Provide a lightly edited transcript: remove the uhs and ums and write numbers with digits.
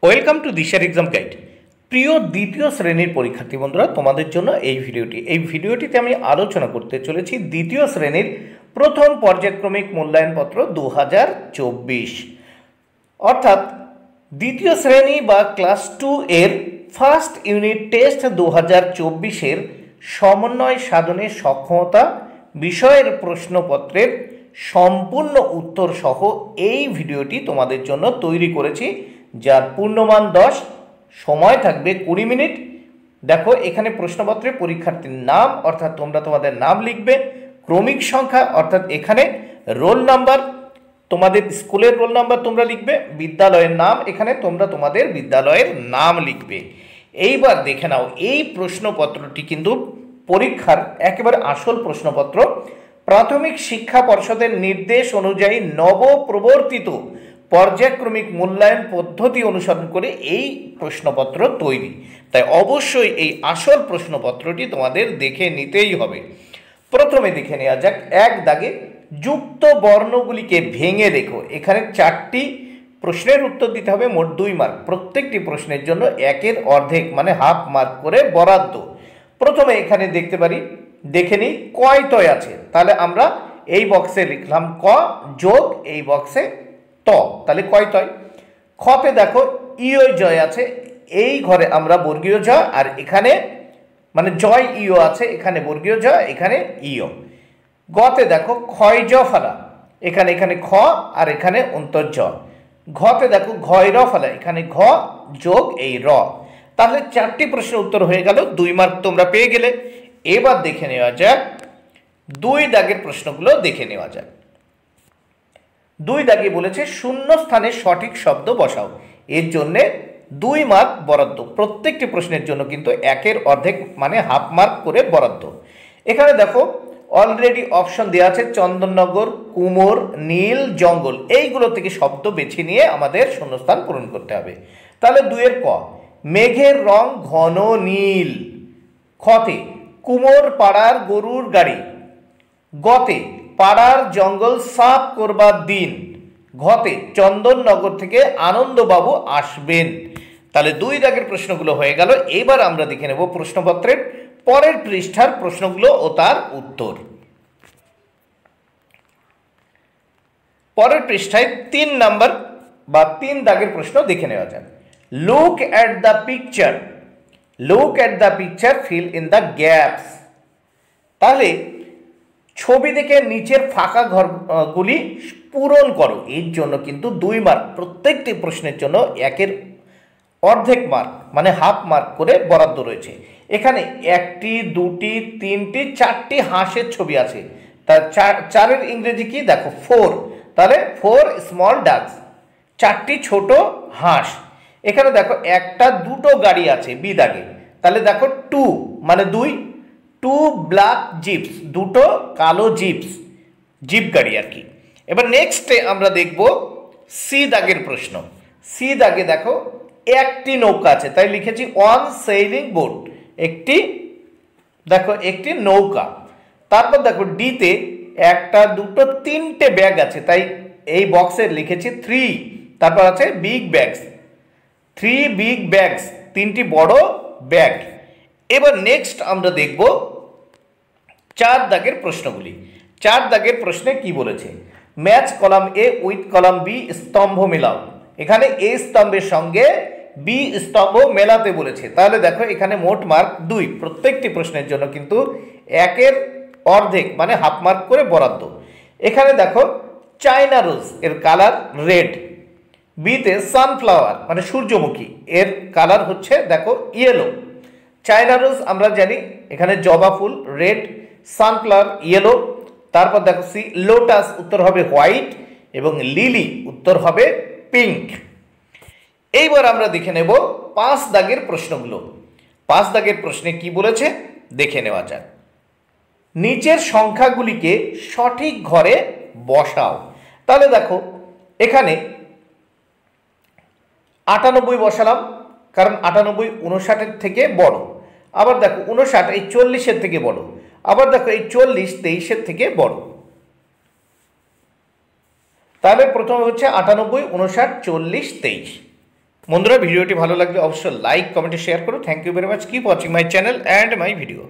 Welcome to দিশার exam guide. প্রিয় দ্বিতীয় শ্রেণীর পরীক্ষার্থী বন্ধুরা, তোমাদের জন্য এই ভিডিওটিতে আমি আলোচনা করতে চলেছি দ্বিতীয় শ্রেণীর প্রথম পর্যায়ক্রমিক মূল্যায়নপত্র 2024, অর্থাৎ দ্বিতীয় শ্রেণী বা ক্লাস 2 এর ফার্স্ট ইউনিট টেস্ট 2024-এর সমন্বয় সাধনে সক্ষমতা বিষয়ের প্রশ্নপত্রের সম্পূর্ণ উত্তর সহ এই ভিডিওটি তোমাদের জন্য তৈরি করেছি, যার পূর্ণমান 10, সময় থাকবে 20 মিনিট। দেখো, এখানে প্রশ্নপত্রে পরীক্ষার্থীর নাম অর্থাৎ তোমরা তোমাদের নাম লিখবে, ক্রমিক সংখ্যা অর্থাৎ এখানে রোল নাম্বার, তোমাদের স্কুলের রোল নাম্বার তোমরা লিখবে, বিদ্যালয়ের নাম এখানে তোমরা তোমাদের বিদ্যালয়ের নাম লিখবে। এইবার দেখে নাও, এই প্রশ্নপত্রটি কিন্তু পরীক্ষার একেবারে আসল প্রশ্নপত্র। প্রাথমিক শিক্ষা পর্ষদের নির্দেশ অনুযায়ী নবপ্রবর্তিত পর্যায়ক্রমিক মূল্যায়ন পদ্ধতি অনুসরণ করে এই প্রশ্নপত্র তৈরি, তাই অবশ্যই এই আসল প্রশ্নপত্রটি তোমাদের দেখে নিতেই হবে। প্রথমে দেখে নেওয়া যাক, এক দাগে যুক্ত বর্ণগুলিকে ভেঙে দেখো। এখানে 4টি প্রশ্নের উত্তর দিতে হবে, মোট 2 মার্ক। প্রত্যেকটি প্রশ্নের জন্য 1-এর অর্ধেক মানে হাফ মার্ক করে বরাদ্দ। প্রথমে এখানে দেখে নিই কয় তয় আছে, তাহলে আমরা এই বক্সে লিখলাম ক যোগ এই বক্সে ত, তাহলে কয় তয়। খতে দেখো ইয় জয় আছে, এই ঘরে আমরা বর্গীয় জ, আর এখানে মানে জয় ইয় আছে, এখানে বর্গীয় জ, এখানে ইয়। গতে দেখো ক্ষয় জ ফলা, এখানে খ আর এখানে অন্তর জ। ঘতে দেখো ঘয় র ফলা, এখানে ঘ যোগ এই র। তাহলে 4টি প্রশ্নের উত্তর হয়ে গেল, 2 মার্ক তোমরা পেয়ে গেলে। এবার দেখে নেওয়া যাক 2 দাগের প্রশ্নগুলো দেখে নেওয়া যাক। 2 দাগে বলেছে শূন্য স্থানে সঠিক শব্দ বসাও, এর জন্য 2 মার্ক বরাদ্দ। প্রত্যেকটি প্রশ্নের জন্য কিন্তু 1-এর অর্ধেক মানে হাফ মার্ক করে বরাদ্দ। এখানে দেখো অলরেডি অপশন দেওয়া আছে চন্দননগর, কুমোর, নীল, জঙ্গল, এইগুলো থেকে শব্দ বেছে নিয়ে আমাদের শূন্যস্থান পূরণ করতে হবে। তাহলে 2-এর ক, মেঘের রং ঘন নীল। খতে কুমোর পাড়ার গরুর গাড়ি। গতে পাড়ার জঙ্গল সাফ করবার দিন। ঘতে চন্দননগর থেকে আনন্দবাবু আসবেন। তাহলে 2 দাগের প্রশ্নগুলো হয়ে গেল। এবার আমরা দেখে নেব প্রশ্নপত্রের পরের পৃষ্ঠার প্রশ্নগুলো ও তার উত্তর। পরের পৃষ্ঠায় 3 নাম্বার বা 3 দাগের প্রশ্ন দেখে নেওয়া যাক। Look at the picture, look at the picture, fill in the gaps. তাহলে ছবি দেখে নিচের ফাঁকা ঘরগুলি পূরণ করো, এর জন্য কিন্তু 2 মার্ক। প্রত্যেকটি প্রশ্নের জন্য 1-এর অর্ধেক মার্ক মানে হাফ মার্ক করে বরাদ্দ রয়েছে। এখানে 1টি, 2টি, 3টি, 4টি হাঁসের ছবি আছে। তা 4-এর ইংরেজি কি দেখো 4, তাহলে 4 স্মল ডাকস, 4টি ছোট হাঁস। এখানে দেখো 1টা 2টো গাড়ি আছে বি দাগে, তাহলে দেখো 2 মানে 2 ব্ল্যাক জিপস, 2টো কালো জিপস, জিপ গাড়ি আর কি। এবার নেক্সটে আমরা দেখব সি দাগের প্রশ্ন। সি দাগে দেখো 1টি নৌকা আছে, তাই লিখেছি ওয়ান সেইলিং বোট, একটি নৌকা। তারপর দেখো ডিতে 1টা 2টো 3টে ব্যাগ আছে, তাই এই বক্সে লিখেছি 3। তারপর আছে বিগ ব্যাগস, 3 বিগ ব্যাগস, 3টি বড় ব্যাগ। এবার নেক্সট আমরা দেখব 4 দাগের প্রশ্নগুলি। 4 দাগের প্রশ্নে কি বলেছে, match column A with column B, স্তম্ভ মেলাও। এখানে এ স্তম্ভের সঙ্গে বি স্তম্ভ মেলাতে বলেছে। তাহলে দেখো এখানে মোট মার্ক 2, প্রত্যেকটি প্রশ্নের জন্য কিন্তু 1-এর অর্ধেক মানে হাফ মার্ক করে বরাদ্দ। এখানে দেখো চায়না রোজ, এর কালার রেড। বিতে সানফ্লাওয়ার মানে সূর্যমুখী, এর কালার হচ্ছে দেখো ইয়েলো। চায়না রোজ আমরা জানি এখানে জবা ফুল রেড, সানফ্লাওয়ার ইয়েলো। তারপর দেখো সি লোটাস, উত্তর হবে হোয়াইট, এবং লিলি উত্তর হবে পিঙ্ক। এইবার আমরা দেখে নেব 5 দাগের প্রশ্নগুলো। 5 দাগের প্রশ্নে কি বলেছে দেখে নেওয়া যাক। নিচের সংখ্যাগুলিকে সঠিক ঘরে বসাও। তাহলে দেখো এখানে 98 বসালাম, কারণ 98 59-এর থেকে বড়। আবার দেখো 59 এই 40-এর থেকে বড়। আবার দেখো এই 40 23-এর থেকে বড়। তাহলে প্রথমে হচ্ছে 98, 59, 40, 23। বন্ধুরা ভিডিওটি ভালো লাগলে অবশ্যই লাইক কমেন্টে শেয়ার করো। Thank you very much, keep watching my channel and my video.